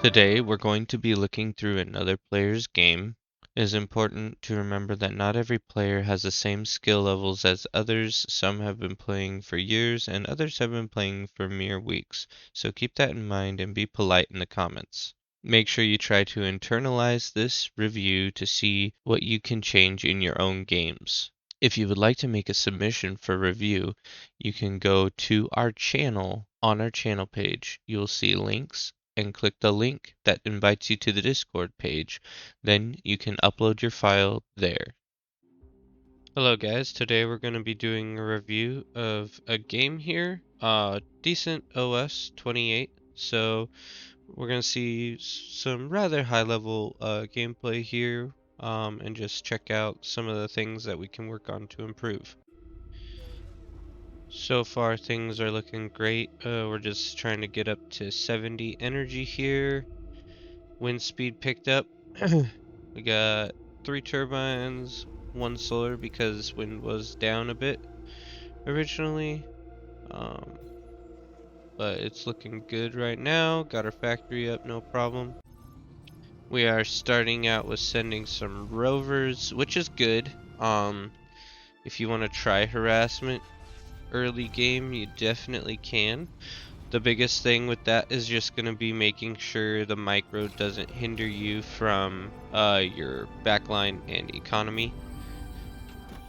Today, we're going to be looking through another player's game. It is important to remember that not every player has the same skill levels as others. Some have been playing for years and others have been playing for mere weeks. So keep that in mind and be polite in the comments. Make sure you try to internalize this review to see what you can change in your own games. If you would like to make a submission for review, you can go to our channel. On our channel page, you will see links and click the link that invites you to the Discord page. Then you can upload your file there. Hello guys, today we're going to be doing a review of a game here, Decent OS 28. So we're going to see some rather high level gameplay here, and just check out some of the things that we can work on to improve. So far things are looking great. We're just trying to get up to 70 energy here. Wind speed picked up. We got 3 turbines, 1 solar because wind was down a bit originally. But it's looking good right now. Got our factory up, no problem. We are starting out with sending some rovers, which is good. If you want to try harassment early game, you definitely can. The biggest thing with that is just going to be making sure the micro doesn't hinder you from your backline and economy.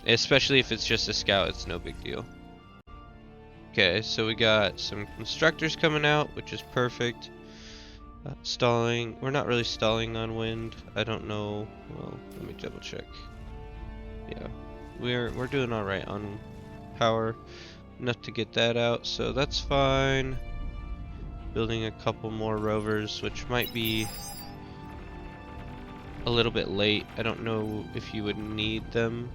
Especially if it's just a scout, it's no big deal. Okay, so we got some constructors coming out, which is perfect. Stalling. We're not really stalling on wind. I don't know. Well, let me double check. Yeah, we're doing all right on power. Enough to get that out, so that's fine. Building a couple more rovers, which might be a little bit late. I don't know if you would need them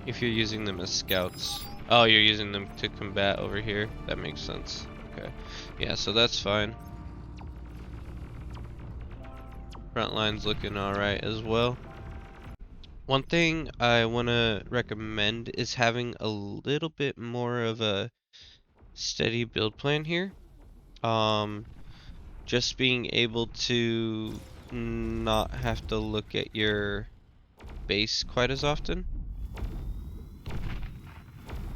if you're using them as scouts. Oh, you're using them to combat over here. That makes sense. Okay. Yeah, so that's fine. Front line's looking alright as well. One thing I want to recommend is having a little bit more of a steady build plan here. Just being able to not have to look at your base quite as often.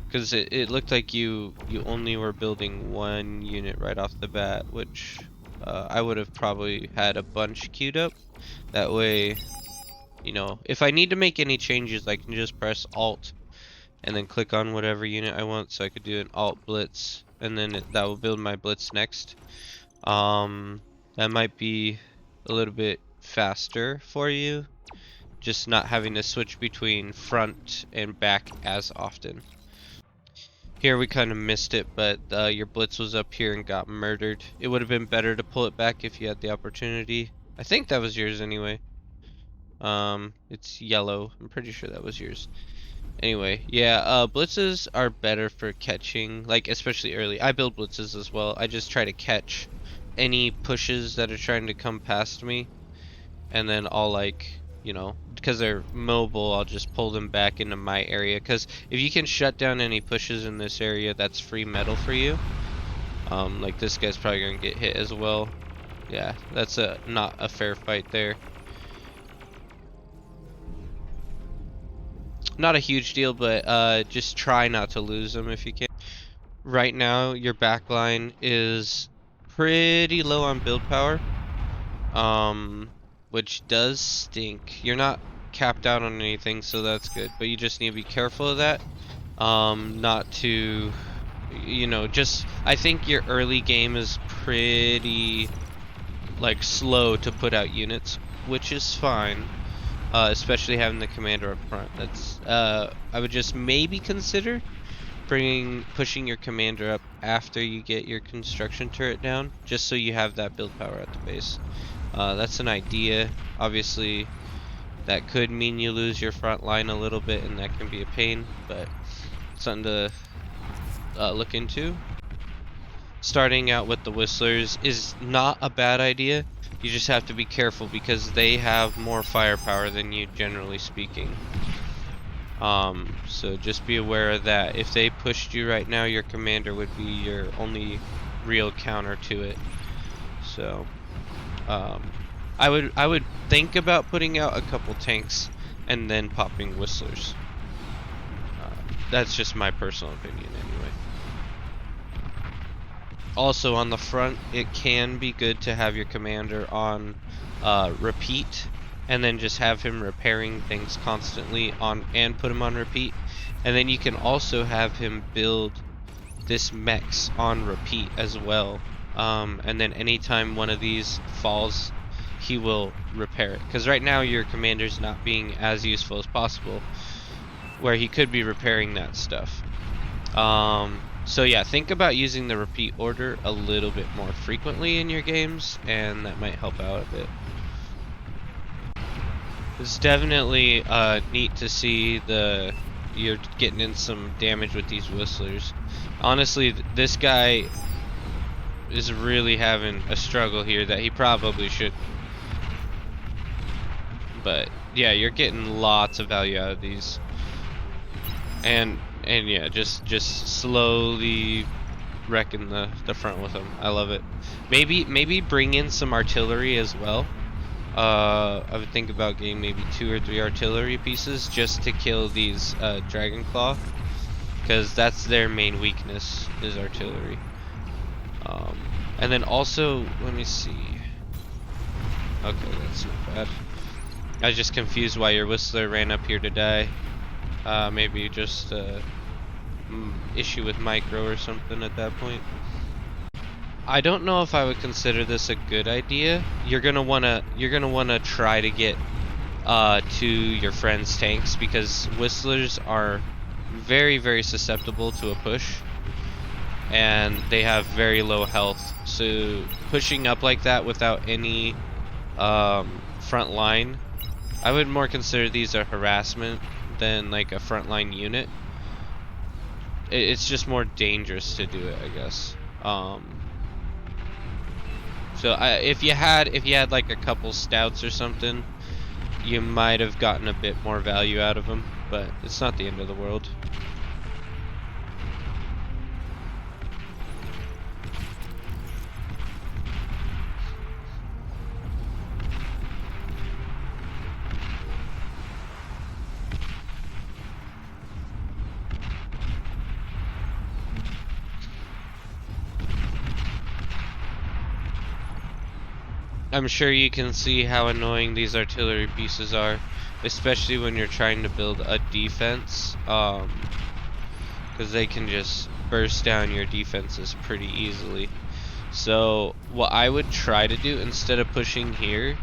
Because it looked like you only were building 1 unit right off the bat, which I would have probably had a bunch queued up. That way, you know, if I need to make any changes, I can just press Alt and then click on whatever unit I want. So I could do an Alt Blitz, and then that will build my Blitz next. That might be a little bit faster for you, just not having to switch between front and back as often. Here we kind of missed it, but your blitz was up here and got murdered. It would have been better to pull it back if you had the opportunity. I think that was yours anyway. It's yellow. I'm pretty sure that was yours. Anyway, yeah, blitzes are better for catching, like especially early. I build blitzes as well. I just try to catch any pushes that are trying to come past me, and then I'll, like, you know, because they're mobile, I'll just pull them back into my area. Because if you can shut down any pushes in this area, that's free metal for you. Like this guy's probably gonna get hit as well. Yeah, that's not a fair fight there. Not a huge deal, but just try not to lose them if you can. Right now, your backline is pretty low on build power, which does stink. You're not capped out on anything, so that's good, but you just need to be careful of that. Not to, you know, just, I think your early game is pretty, like, slow to put out units, which is fine. Especially having the commander up front. That's I would just maybe consider pushing your commander up after you get your construction turret down, just so you have that build power at the base. That's an idea. Obviously, that could mean you lose your front line a little bit, and that can be a pain, but something to look into. Starting out with the whistlers is not a bad idea. You just have to be careful because they have more firepower than you, generally speaking. So just be aware of that. If they pushed you right now, your commander would be your only real counter to it. So I would think about putting out a couple tanks and then popping whistlers. That's just my personal opinion anyway. Also on the front, it can be good to have your commander on repeat, and then just have him repairing things constantly on, and put him on repeat. And then you can also have him build this mechs on repeat as well. And then anytime one of these falls, he will repair it. Because right now your commander's not being as useful as possible, where he could be repairing that stuff. So yeah, think about using the repeat order a little bit more frequently in your games, and that might help out a bit. It's definitely neat to see you're getting in some damage with these whistlers. Honestly, this guy is really having a struggle here that he probably should. But yeah, you're getting lots of value out of these. And yeah, just slowly wrecking the front with them. I love it. Maybe bring in some artillery as well. I would think about getting maybe 2 or 3 artillery pieces just to kill these Dragon Claw, because that's their main weakness, is artillery. And then also, let me see. Okay, that's not bad. I was just confused why your Whistler ran up here to die. Maybe just issue with micro or something at that point. I don't know if I would consider this a good idea. You're gonna wanna try to get to your friend's tanks, because Whistlers are very, very susceptible to a push, and they have very low health. So pushing up like that without any front line, I would more consider these a harassment than like a frontline unit. It's just more dangerous to do it, I guess. So if you had like a couple stouts or something, you might have gotten a bit more value out of them, but it's not the end of the world. I'm sure you can see how annoying these artillery pieces are, especially when you're trying to build a defense, because they can just burst down your defenses pretty easily. So what I would try to do instead of pushing here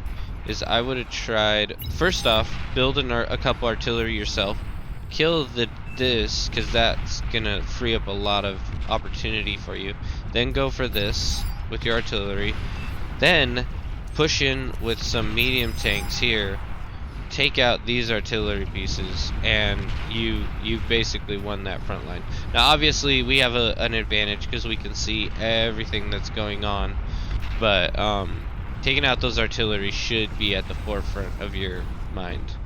is I would have tried, first off, build a couple artillery yourself, kill this, because that's gonna free up a lot of opportunity for you. Then go for this with your artillery, then push in with some medium tanks here, take out these artillery pieces, and you basically won that front line. Now obviously we have an advantage because we can see everything that's going on, but taking out those artillery should be at the forefront of your mind.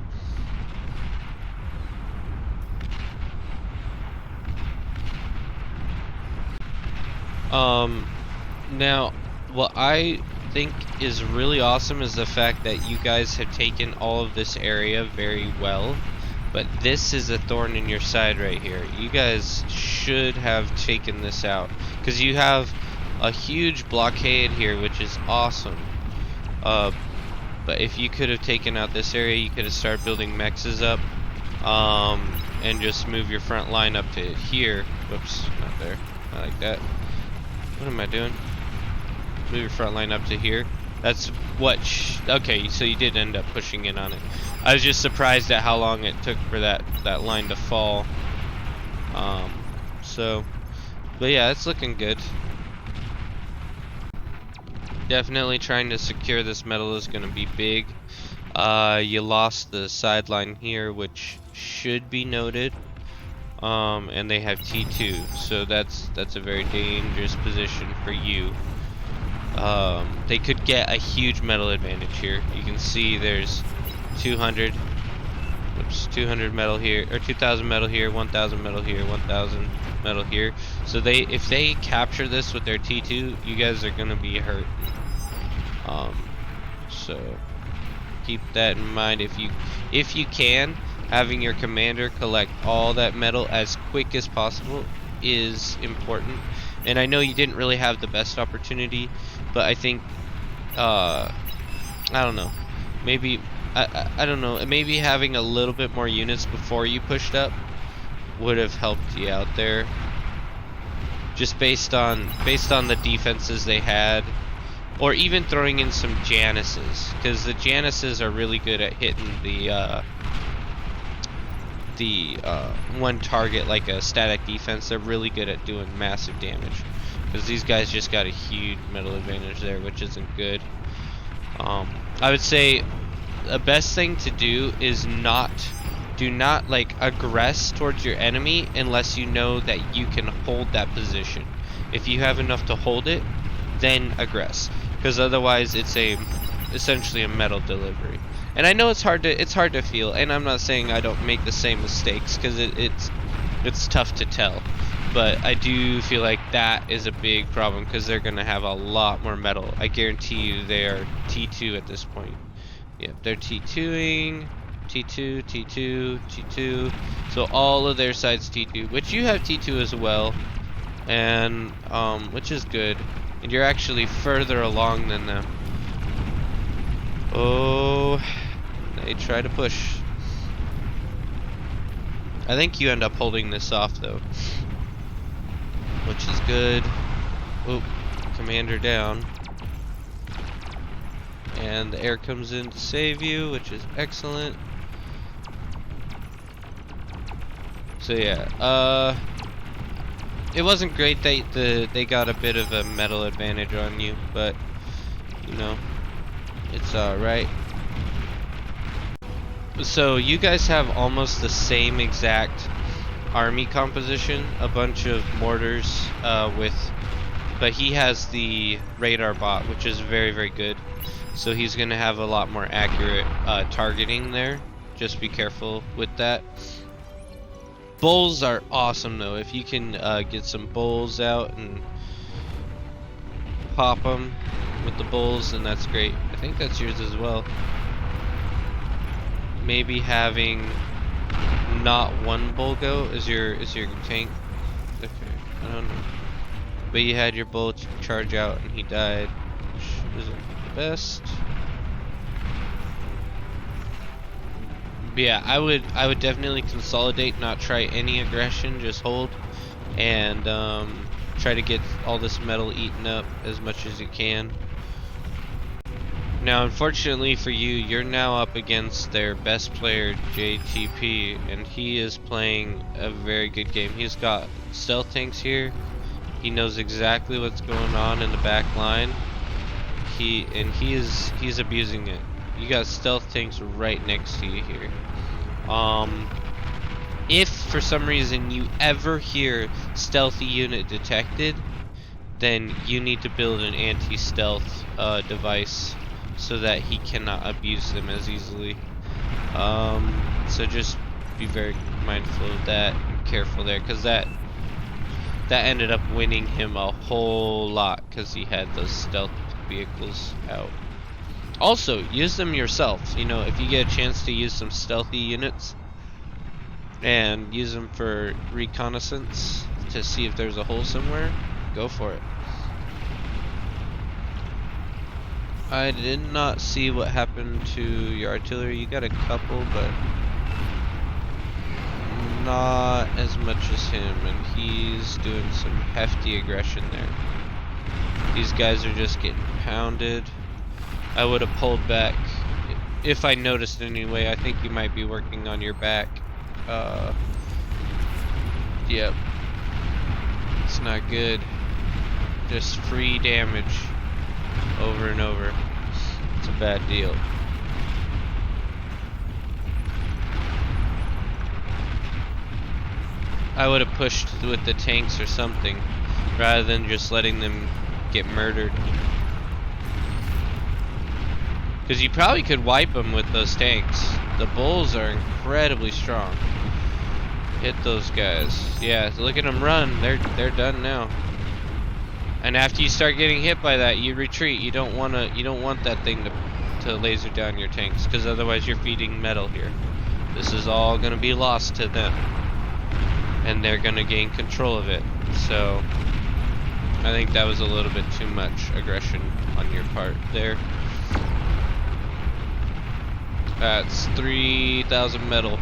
Now what I think is really awesome is the fact that you guys have taken all of this area very well, but this is a thorn in your side right here. You guys should have taken this out, because you have a huge blockade here, which is awesome. But if you could have taken out this area, you could have started building mexes up, and just move your front line up to here. Whoops, not there. I like that. What am I doing? Move your front line up to here. That's what okay, so you did end up pushing in on it. I was just surprised at how long it took for that line to fall. But yeah, it's looking good. Definitely trying to secure this metal is going to be big. You lost the sideline here, which should be noted. And they have T2, so that's a very dangerous position for you. They could get a huge metal advantage here. You can see there's 200 Oops, 200 metal here, or 2,000 metal here, 1,000 metal here, 1,000 metal here. So if they capture this with their T2, you guys are gonna be hurt. So keep that in mind. If you can, having your commander collect all that metal as quick as possible is important. And I know you didn't really have the best opportunity, but I think I don't know, maybe I don't know, maybe having a little bit more units before you pushed up would have helped you out there, just based on the defenses they had. Or even throwing in some Januses, because the Januses are really good at hitting the one target like a static defense. They're really good at doing massive damage, because these guys just got a huge metal advantage there, which isn't good. I would say the best thing to do is do not like aggress towards your enemy unless you know that you can hold that position. If you have enough to hold it, then aggress, because otherwise it's essentially a metal delivery. And I know it's hard to feel, and I'm not saying I don't make the same mistakes, because it's tough to tell, but I do feel like that is a big problem, because they're gonna have a lot more metal. I guarantee you they are T2 at this point. Yep, they're T2ing, T2, T2, T2. So all of their sides T2, which you have T2 as well, and which is good. And you're actually further along than them. Oh, they try to push. I think you end up holding this off though, which is good. Oh, commander down. And the air comes in to save you, which is excellent. So yeah, it wasn't great that they got a bit of a metal advantage on you, but you know, it's alright. So you guys have almost the same exact army composition, a bunch of mortars but he has the radar bot, which is very, very good. So he's gonna have a lot more accurate targeting there. Just be careful with that. Bulls are awesome though. If you can get some bulls out and pop them with the bulls, then that's great. I think that's yours as well. Maybe having not one bull go is your tank. Okay, I don't know. But you had your bull charge out and he died, which isn't the best. But yeah, I would definitely consolidate, not try any aggression, just hold, and try to get all this metal eaten up as much as you can. Now, unfortunately for you, you're now up against their best player, JTP, and he is playing a very good game. He's got stealth tanks here. He knows exactly what's going on in the back line. He's abusing it. You got stealth tanks right next to you here. If for some reason you ever hear stealthy unit detected, then you need to build an anti-stealth device so that he cannot abuse them as easily. So just be very mindful of that and careful there, because that ended up winning him a whole lot, because he had those stealth vehicles out. Also, use them yourself. You know, if you get a chance to use some stealthy units and use them for reconnaissance to see if there's a hole somewhere, go for it. I did not see what happened to your artillery. You got a couple, but not as much as him, and he's doing some hefty aggression there. These guys are just getting pounded. I would have pulled back if I noticed anyway. I think you might be working on your back. Yep. It's not good. Just free damage over and over. It's a bad deal. I would have pushed with the tanks or something, rather than just letting them get murdered. Because you probably could wipe them with those tanks. The bulls are incredibly strong. Hit those guys. Yeah, look at them run. They're done now. And after you start getting hit by that, you retreat. You don't want that thing to laser down your tanks, because otherwise you're feeding metal here. This is all gonna be lost to them, and they're gonna gain control of it. So I think that was a little bit too much aggression on your part there. That's 3,000 metal.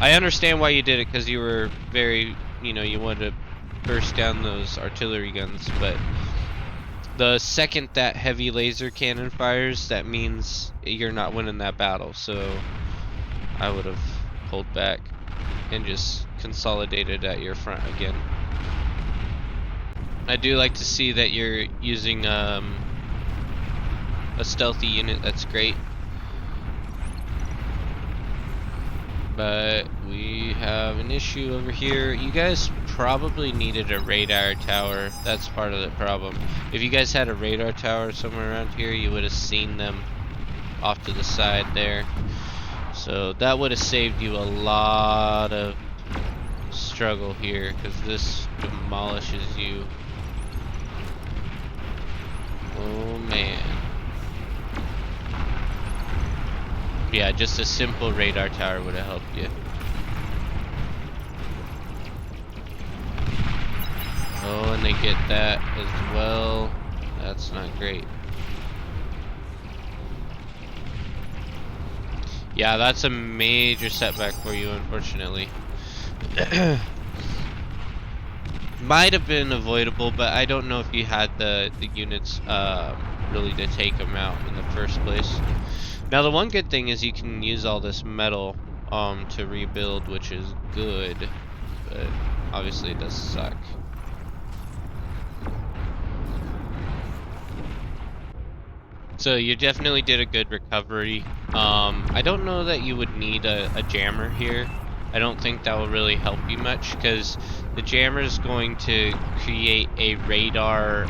I understand why you did it, because you were very, you wanted to burst down those artillery guns, but the second that heavy laser cannon fires, that means you're not winning that battle. So I would have pulled back and just consolidated at your front again. I do like to see that you're using a stealthy unit. That's great. But we have an issue over here. You guys probably needed a radar tower. That's part of the problem. If you guys had a radar tower somewhere around here, you would have seen them off to the side there. So that would have saved you a lot of struggle here, because this demolishes you. Oh man. Yeah, just a simple radar tower would have helped you. Oh, and they get that as well. That's not great. Yeah, that's a major setback for you, unfortunately. Might have been avoidable, but I don't know if you had the units really to take them out in the first place. Now the one good thing is you can use all this metal to rebuild, which is good, but obviously it does suck. So you definitely did a good recovery. I don't know that you would need a jammer here. I don't think that will really help you much, because the jammer is going to create a radar,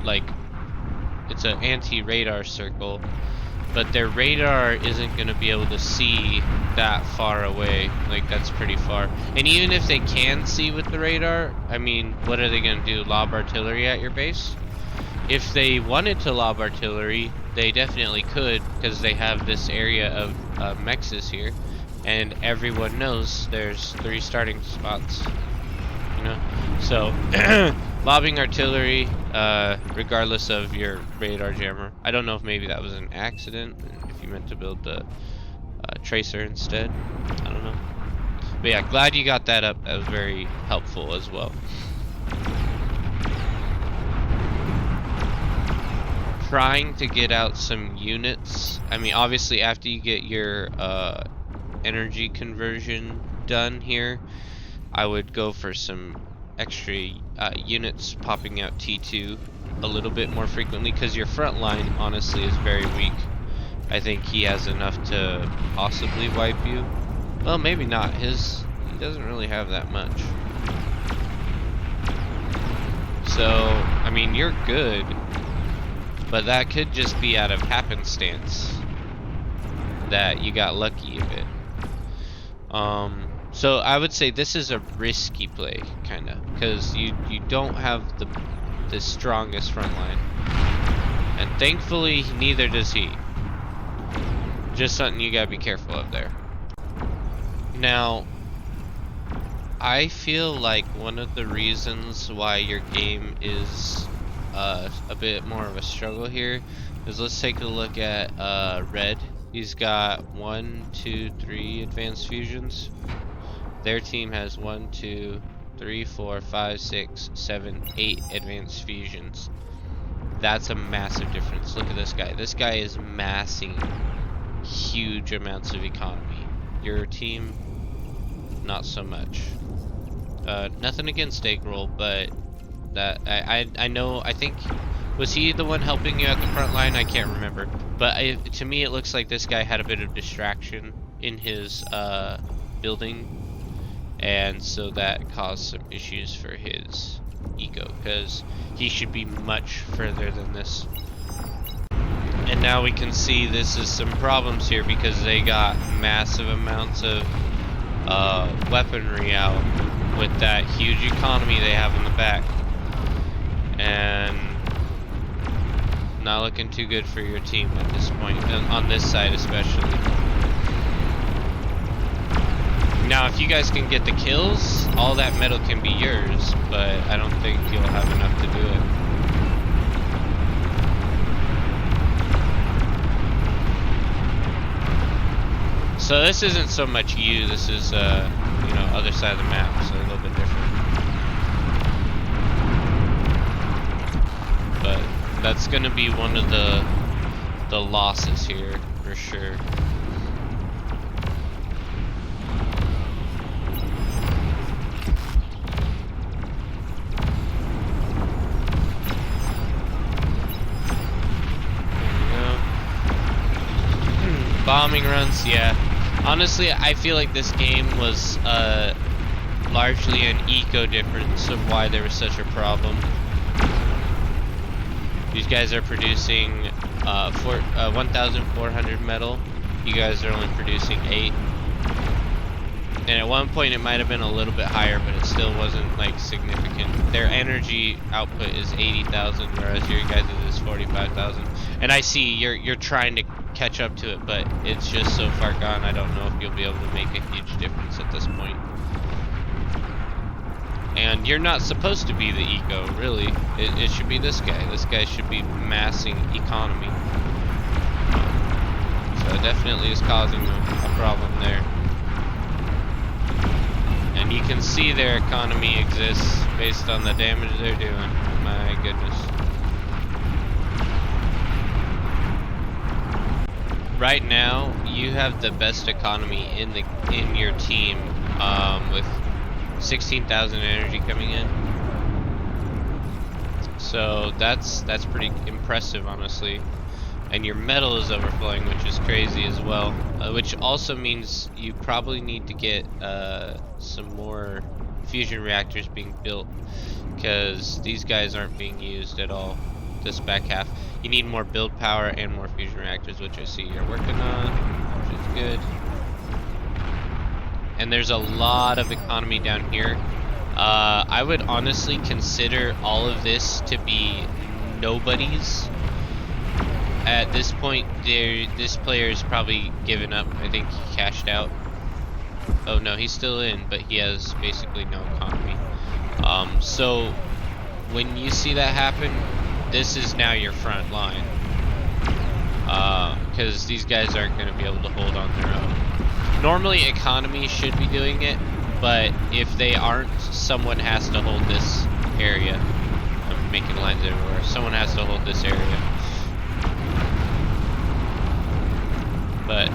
like, it's an anti-radar circle. But their radar isn't going to be able to see that far away. Like, that's pretty far. And even if they can see with the radar, I mean, what are they going to do? Lob artillery at your base? If they wanted to lob artillery, they definitely could, because they have this area of mexes here. And everyone knows there's 3 starting spots. So lobbing artillery, regardless of your radar jammer. I don't know if maybe that was an accident, if you meant to build the tracer instead. I don't know. But yeah, glad you got that up. That was very helpful as well. Trying to get out some units. I mean, obviously after you get your energy conversion done here, I would go for some extra units popping out T2 a little bit more frequently, because your front line honestly is very weak. I think he has enough to possibly wipe you. Well, maybe not. He doesn't really have that much. So, I mean, you're good, but that could just be out of happenstance that you got lucky a bit. So I would say this is a risky play, kinda, because you don't have the strongest front line, and thankfully neither does he. Just something you gotta be careful of there. Now, I feel like one of the reasons why your game is a bit more of a struggle here is, let's take a look at Red. He's got 1, 2, 3 advanced fusions. Their team has 1, 2, 3, 4, 5, 6, 7, 8 advanced fusions. That's a massive difference. Look at this guy. This guy is massing huge amounts of economy. Your team, not so much. Nothing against Eggroll, but that I know. I think, was he the one helping you at the front line? I can't remember. But to me, it looks like this guy had a bit of distraction in his building, and so that caused some issues for his ego, because he should be much further than this. And now we can see this is some problems here because they got massive amounts of weaponry out with that huge economy they have in the back. And not looking too good for your team at this point, on this side especially. Now if you guys can get the kills, all that metal can be yours, but I don't think you'll have enough to do it. So this isn't so much you, this is, you know, other side of the map, so a little bit different. But that's gonna be one of the losses here, for sure. Bombing runs, yeah. Honestly, I feel like this game was largely an eco difference of why there was such a problem. These guys are producing 1,400 metal. You guys are only producing 8. And at one point it might have been a little bit higher, but it still wasn't like significant. Their energy output is 80,000, whereas your guys' is 45,000. And I see you're trying to catch up to it, but it's just so far gone. I don't know if you'll be able to make a huge difference at this point. And you're not supposed to be the eco, really. It should be this guy. This guy should be massing economy. So it definitely is causing a problem there. And you can see their economy exists based on the damage they're doing. My goodness. Right now, you have the best economy in your team, with 16,000 energy coming in. So that's pretty impressive, honestly. And your metal is overflowing, which is crazy as well. Which also means you probably need to get some more fusion reactors being built, because these guys aren't being used at all. This back half, you need more build power and more fusion reactors, which I see you're working on, which is good. And there's a lot of economy down here. I would honestly consider all of this to be nobody's. At this point, this player is probably given up. I think he cashed out. Oh no, he's still in, but he has basically no economy. So when you see that happen, this is now your front line. Because these guys aren't going to be able to hold on their own. Normally economy should be doing it, but if they aren't, someone has to hold this area. I'm making lines everywhere. Someone has to hold this area. But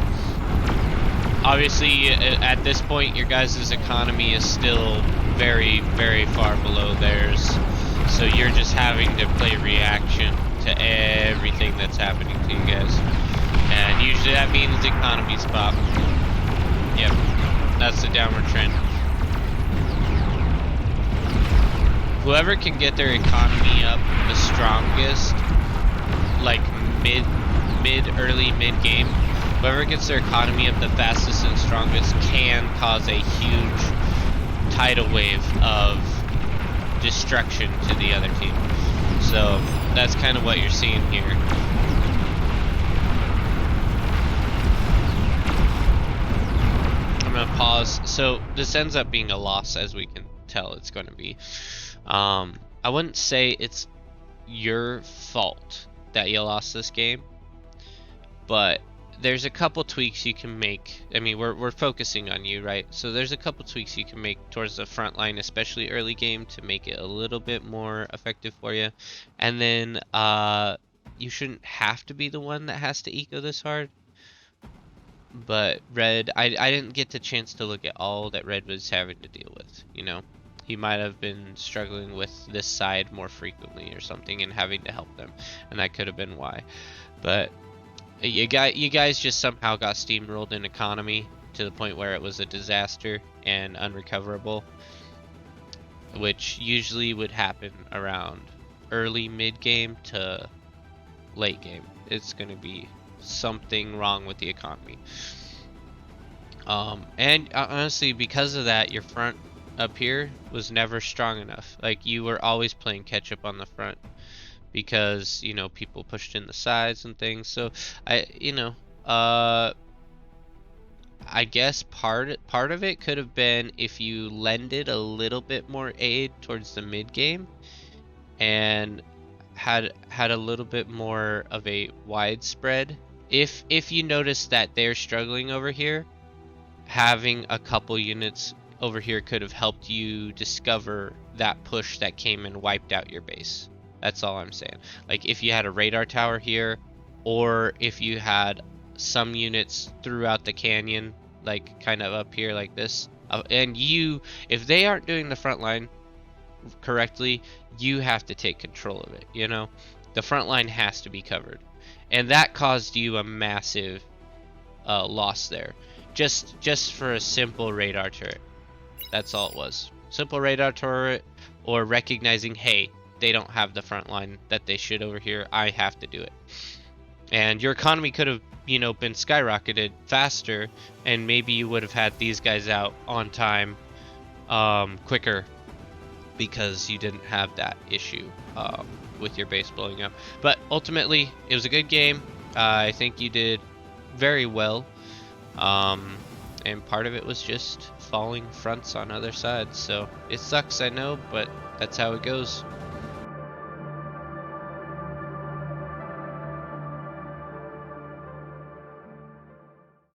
obviously at this point your guys' economy is still very, very far below theirs. So you're just having to play reaction to everything that's happening to you guys. And usually that means the economy's pop. Yep, that's the downward trend. Whoever can get their economy up the strongest, like early mid game, whoever gets their economy up the fastest and strongest can cause a huge tidal wave of destruction to the other team. So that's kind of what you're seeing here. I'm gonna pause. So this ends up being a loss, as we can tell it's going to be. I wouldn't say it's your fault that you lost this game, but there's a couple tweaks you can make. I mean, we're focusing on you, right? So there's a couple tweaks you can make towards the front line, especially early game, to make it a little bit more effective for you. And then you shouldn't have to be the one that has to eco this hard. But Red, I didn't get the chance to look at all that Red was having to deal with, you know. He might have been struggling with this side more frequently or something and having to help them, and that could have been why. But you guys just somehow got steamrolled in economy to the point where it was a disaster and unrecoverable, which usually would happen around early mid game to late game. it's gonna be something wrong with the economy. And honestly, because of that, your front up here was never strong enough. Like, you were always playing catch up on the front because, you know, people pushed in the sides and things. So I guess part of it could have been if you lended a little bit more aid towards the mid game and had a little bit more of a widespread. If you notice that they're struggling over here, having a couple units over here could have helped you discover that push that came and wiped out your base. That's all I'm saying. Like, if you had a radar tower here, or if you had some units throughout the canyon, like kind of up here like this, and if they aren't doing the front line correctly, you have to take control of it, you know? The front line has to be covered. And that caused you a massive loss there. Just for a simple radar turret. That's all it was. Simple radar turret, or recognizing, hey, they don't have the front line that they should over here. I have to do it. And your economy could have, you know, been skyrocketed faster, and maybe you would have had these guys out on time quicker because you didn't have that issue with your base blowing up. But ultimately, it was a good game. I think you did very well. And part of it was just falling fronts on other sides. So it sucks, I know, but that's how it goes.